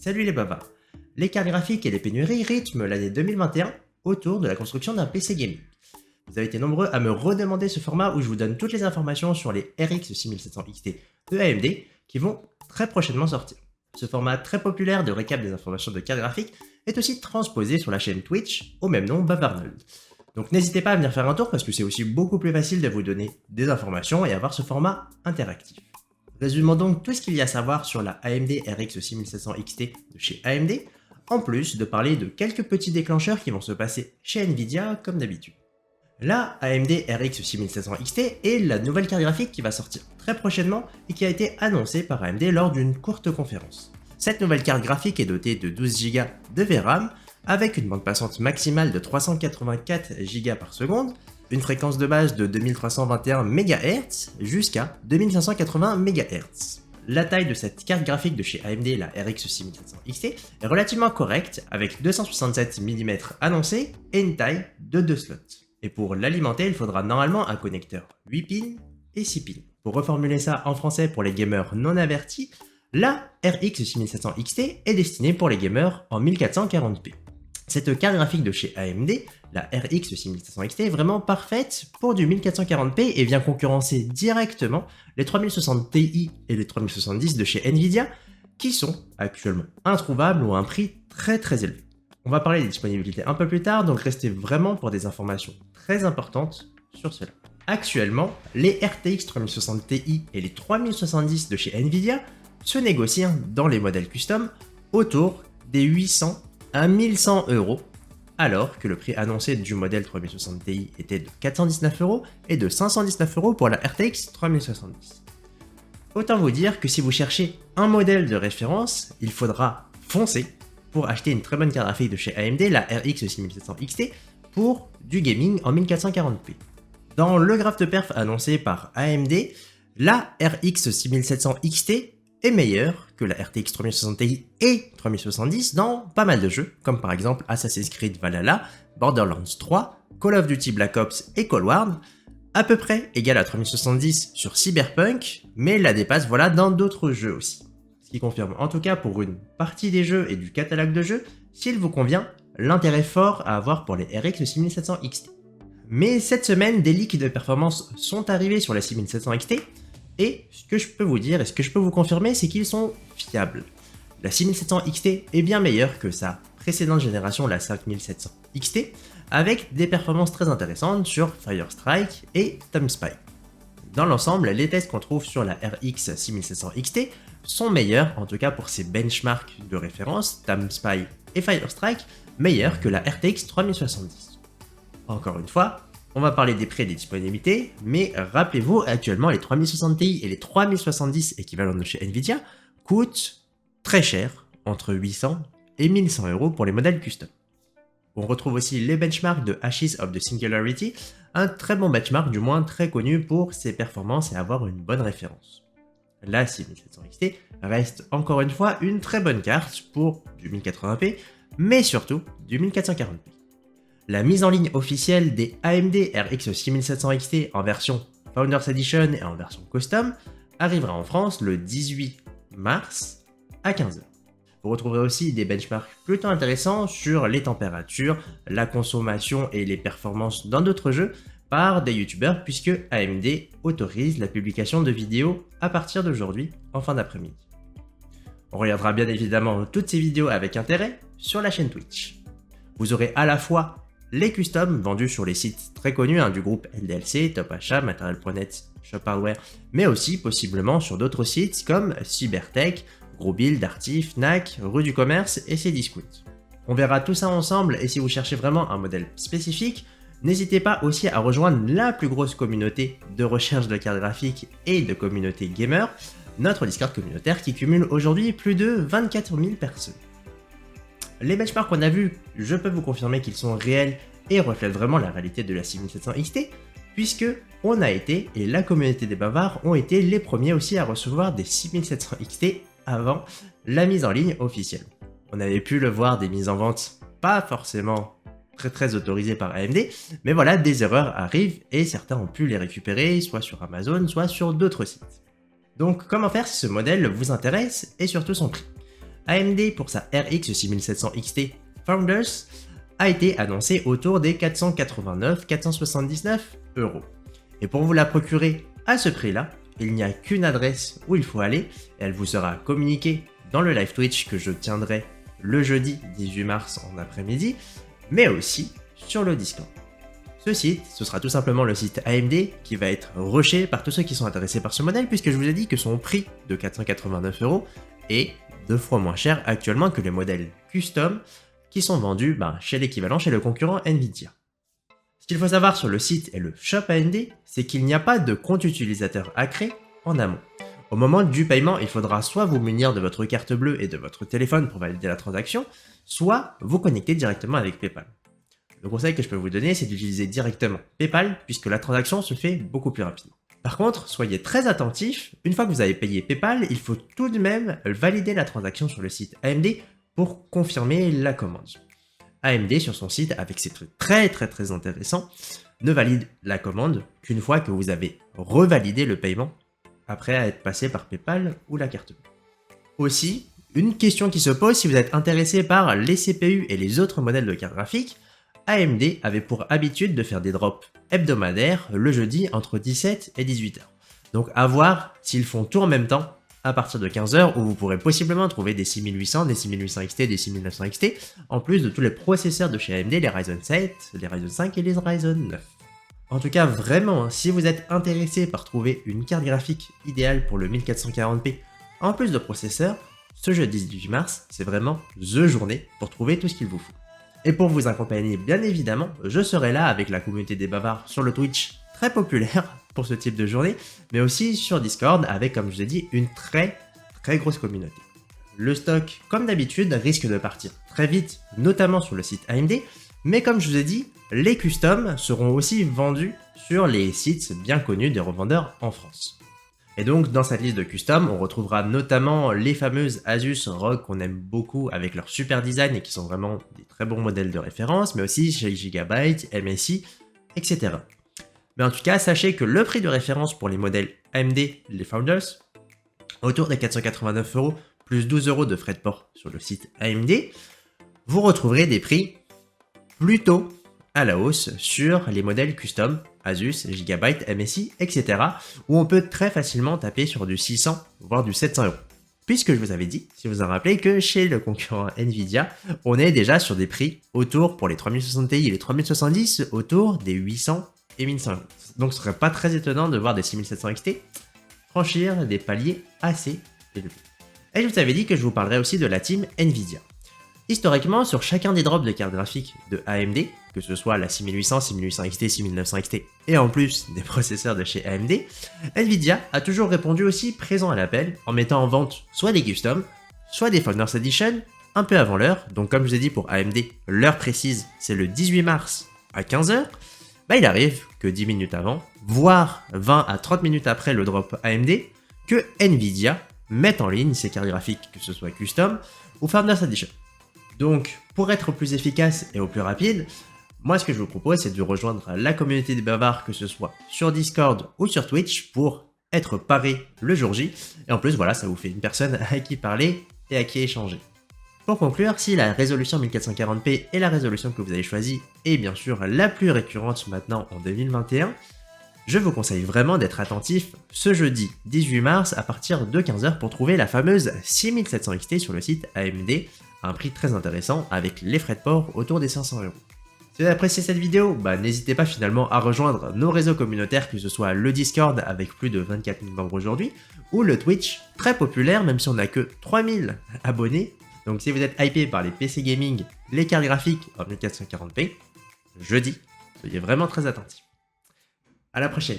Salut les bavards. Les cartes graphiques et les pénuries rythment l'année 2021 autour de la construction d'un PC gaming. Vous avez été nombreux à me redemander ce format où je vous donne toutes les informations sur les RX 6700 XT de AMD qui vont très prochainement sortir. Ce format très populaire de récap des informations de cartes graphiques est aussi transposé sur la chaîne Twitch au même nom Bavarnold. Donc n'hésitez pas à venir faire un tour parce que c'est aussi beaucoup plus facile de vous donner des informations et avoir ce format interactif. Résumons donc tout ce qu'il y a à savoir sur la AMD RX 6700 XT de chez AMD, en plus de parler de quelques petits déclencheurs qui vont se passer chez Nvidia comme d'habitude. La AMD RX 6700 XT est la nouvelle carte graphique qui va sortir très prochainement et qui a été annoncée par AMD lors d'une courte conférence. Cette nouvelle carte graphique est dotée de 12 Go de VRAM avec une bande passante maximale de 384 Go par seconde, une fréquence de base de 2321 MHz jusqu'à 2580 MHz. La taille de cette carte graphique de chez AMD, la RX 6700 XT, est relativement correcte avec 267 mm annoncé et une taille de 2 slots. Et pour l'alimenter, il faudra normalement un connecteur 8 pins et 6 pins. Pour reformuler ça en français pour les gamers non avertis, la RX 6700 XT est destinée pour les gamers en 1440p. Cette carte graphique de chez AMD, la RX 6700 XT, est vraiment parfaite pour du 1440p et vient concurrencer directement les 3060 Ti et les 3070 de chez Nvidia qui sont actuellement introuvables ou à un prix très élevé. On va parler des disponibilités un peu plus tard, donc restez vraiment pour des informations très importantes sur cela. Actuellement, les RTX 3060 Ti et les 3070 de chez Nvidia se négocient dans les modèles custom autour des 800 à 1100 €, alors que le prix annoncé du modèle 3060 Ti était de 419 € et de 519 € pour la RTX 3070. Autant vous dire que si vous cherchez un modèle de référence, il faudra foncer pour acheter une très bonne carte graphique de chez AMD, la RX 6700 XT, pour du gaming en 1440p. Dans le graphe de perf annoncé par AMD, la RX 6700 XT est meilleure que la RTX 3060 Ti et 3070 dans pas mal de jeux, comme par exemple Assassin's Creed Valhalla, Borderlands 3, Call of Duty Black Ops et Cold War, à peu près égale à 3070 sur Cyberpunk, mais la dépasse dans d'autres jeux aussi. Ce qui confirme en tout cas pour une partie des jeux et du catalogue de jeux, s'il vous convient, l'intérêt fort à avoir pour les RX 6700 XT. Mais cette semaine, des leaks de performance sont arrivés sur la 6700 XT, et ce que je peux vous dire et ce que je peux vous confirmer, c'est qu'ils sont fiables. La 6700 XT est bien meilleure que sa précédente génération, la 5700 XT, avec des performances très intéressantes sur Firestrike et TimeSpy. Dans l'ensemble, les tests qu'on trouve sur la RX 6700 XT sont meilleurs, en tout cas pour ses benchmarks de référence, TimeSpy et Firestrike, meilleurs que la RTX 3070. Encore une fois, on va parler des prix et des disponibilités, mais rappelez-vous, actuellement les 3060 Ti et les 3070 équivalents de chez Nvidia coûtent très cher, entre 800 et 1100 € pour les modèles custom. On retrouve aussi les benchmarks de Ashes of the Singularity, un très bon benchmark, du moins très connu pour ses performances et avoir une bonne référence. La 6700 XT reste encore une fois une très bonne carte pour du 1080p, mais surtout du 1440p. La mise en ligne officielle des AMD RX 6700 XT en version Founders Edition et en version Custom arrivera en France le 18 mars à 15h. Vous retrouverez aussi des benchmarks plutôt intéressants sur les températures, la consommation et les performances dans d'autres jeux par des youtubeurs puisque AMD autorise la publication de vidéos à partir d'aujourd'hui en fin d'après-midi. On regardera bien évidemment toutes ces vidéos avec intérêt sur la chaîne Twitch. Vous aurez à la fois les customs vendus sur les sites très connus du groupe LDLC, Top Achat, Material.net, Shop Hardware, mais aussi possiblement sur d'autres sites comme Cybertech, Grosbuild, Darty, Fnac, Rue du Commerce et Cdiscount. On verra tout ça ensemble et si vous cherchez vraiment un modèle spécifique, n'hésitez pas aussi à rejoindre la plus grosse communauté de recherche de cartes graphiques et de communauté gamer, notre Discord communautaire qui cumule aujourd'hui plus de 24 000 personnes. Les benchmarks qu'on a vus, je peux vous confirmer qu'ils sont réels et reflètent vraiment la réalité de la 6700 XT, puisque on a été, et la communauté des bavards ont été les premiers aussi à recevoir des 6700 XT avant la mise en ligne officielle. On avait pu le voir des mises en vente pas forcément très autorisées par AMD, mais voilà, des erreurs arrivent et certains ont pu les récupérer soit sur Amazon, soit sur d'autres sites. Donc comment faire si ce modèle vous intéresse et surtout son prix? AMD pour sa RX 6700 XT Founders a été annoncée autour des 489-479 €. Et pour vous la procurer à ce prix-là, il n'y a qu'une adresse où il faut aller et elle vous sera communiquée dans le live Twitch que je tiendrai le jeudi 18 mars en après-midi, mais aussi sur le Discord. Ce site, ce sera tout simplement le site AMD qui va être rushé par tous ceux qui sont intéressés par ce modèle puisque je vous ai dit que son prix de 489 € est 2 fois moins cher actuellement que les modèles custom qui sont vendus chez l'équivalent, chez le concurrent Nvidia. Ce qu'il faut savoir sur le site et le shop AMD, c'est qu'il n'y a pas de compte utilisateur à créer en amont. Au moment du paiement, il faudra soit vous munir de votre carte bleue et de votre téléphone pour valider la transaction, soit vous connecter directement avec PayPal. Le conseil que je peux vous donner, c'est d'utiliser directement PayPal puisque la transaction se fait beaucoup plus rapidement. Par contre, soyez très attentifs, une fois que vous avez payé PayPal, il faut tout de même valider la transaction sur le site AMD pour confirmer la commande. AMD sur son site, avec ses trucs très intéressants, ne valide la commande qu'une fois que vous avez revalidé le paiement après être passé par PayPal ou la carte bleue. Aussi, une question qui se pose si vous êtes intéressé par les CPU et les autres modèles de cartes graphiques, AMD avait pour habitude de faire des drops hebdomadaires le jeudi entre 17 et 18 h. Donc à voir s'ils font tout en même temps à partir de 15 h où vous pourrez possiblement trouver des 6800, des 6800 XT, des 6900 XT, en plus de tous les processeurs de chez AMD, les Ryzen 7, les Ryzen 5 et les Ryzen 9. En tout cas, vraiment, si vous êtes intéressé par trouver une carte graphique idéale pour le 1440p en plus de processeurs, ce jeudi 18 mars, c'est vraiment THE journée pour trouver tout ce qu'il vous faut. Et pour vous accompagner, bien évidemment, je serai là avec la communauté des bavards sur le Twitch, très populaire pour ce type de journée, mais aussi sur Discord avec, comme je vous ai dit, une très grosse communauté. Le stock, comme d'habitude, risque de partir très vite, notamment sur le site AMD, mais comme je vous ai dit, les customs seront aussi vendus sur les sites bien connus des revendeurs en France. Et donc, dans cette liste de custom, on retrouvera notamment les fameuses Asus ROG qu'on aime beaucoup avec leur super design et qui sont vraiment des très bons modèles de référence, mais aussi chez Gigabyte, MSI, etc. Mais en tout cas, sachez que le prix de référence pour les modèles AMD, les Founders, autour des 489 € plus 12 € de frais de port sur le site AMD, vous retrouverez des prix plutôt à la hausse sur les modèles custom, Asus, Gigabyte, MSI, etc. où on peut très facilement taper sur du 600 voire du 700 €. Puisque je vous avais dit, si vous en rappelez, que chez le concurrent Nvidia, on est déjà sur des prix autour pour les 3060 Ti et les 3070 autour des 800 et 1100 €. Donc ce serait pas très étonnant de voir des 6700 XT franchir des paliers assez élevés. Et je vous avais dit que je vous parlerai aussi de la team Nvidia. Historiquement, sur chacun des drops de cartes graphiques de AMD, que ce soit la 6800, 6800 XT, 6900 XT, et en plus des processeurs de chez AMD, Nvidia a toujours répondu aussi présent à l'appel en mettant en vente soit des customs, soit des Founders Edition, un peu avant l'heure. Donc comme je vous ai dit pour AMD, l'heure précise c'est le 18 mars à 15 h, il arrive que 10 minutes avant, voire 20 à 30 minutes après le drop AMD, que Nvidia mette en ligne ses cartes graphiques, que ce soit custom ou Founders Edition. Donc, pour être plus efficace et au plus rapide, moi ce que je vous propose c'est de rejoindre la communauté des bavards, que ce soit sur Discord ou sur Twitch, pour être paré le jour J. Et en plus, voilà, ça vous fait une personne à qui parler et à qui échanger. Pour conclure, si la résolution 1440p est la résolution que vous avez choisie, et bien sûr la plus récurrente maintenant en 2021, je vous conseille vraiment d'être attentif ce jeudi 18 mars à partir de 15 h pour trouver la fameuse 6700 XT sur le site AMD, à un prix très intéressant avec les frais de port autour des 500 €. Si vous avez apprécié cette vidéo, n'hésitez pas finalement à rejoindre nos réseaux communautaires, que ce soit le Discord avec plus de 24 000 membres aujourd'hui, ou le Twitch, très populaire même si on n'a que 3000 abonnés. Donc si vous êtes hypé par les PC gaming, les cartes graphiques en 1440p, jeudi, soyez vraiment très attentifs. À la prochaine.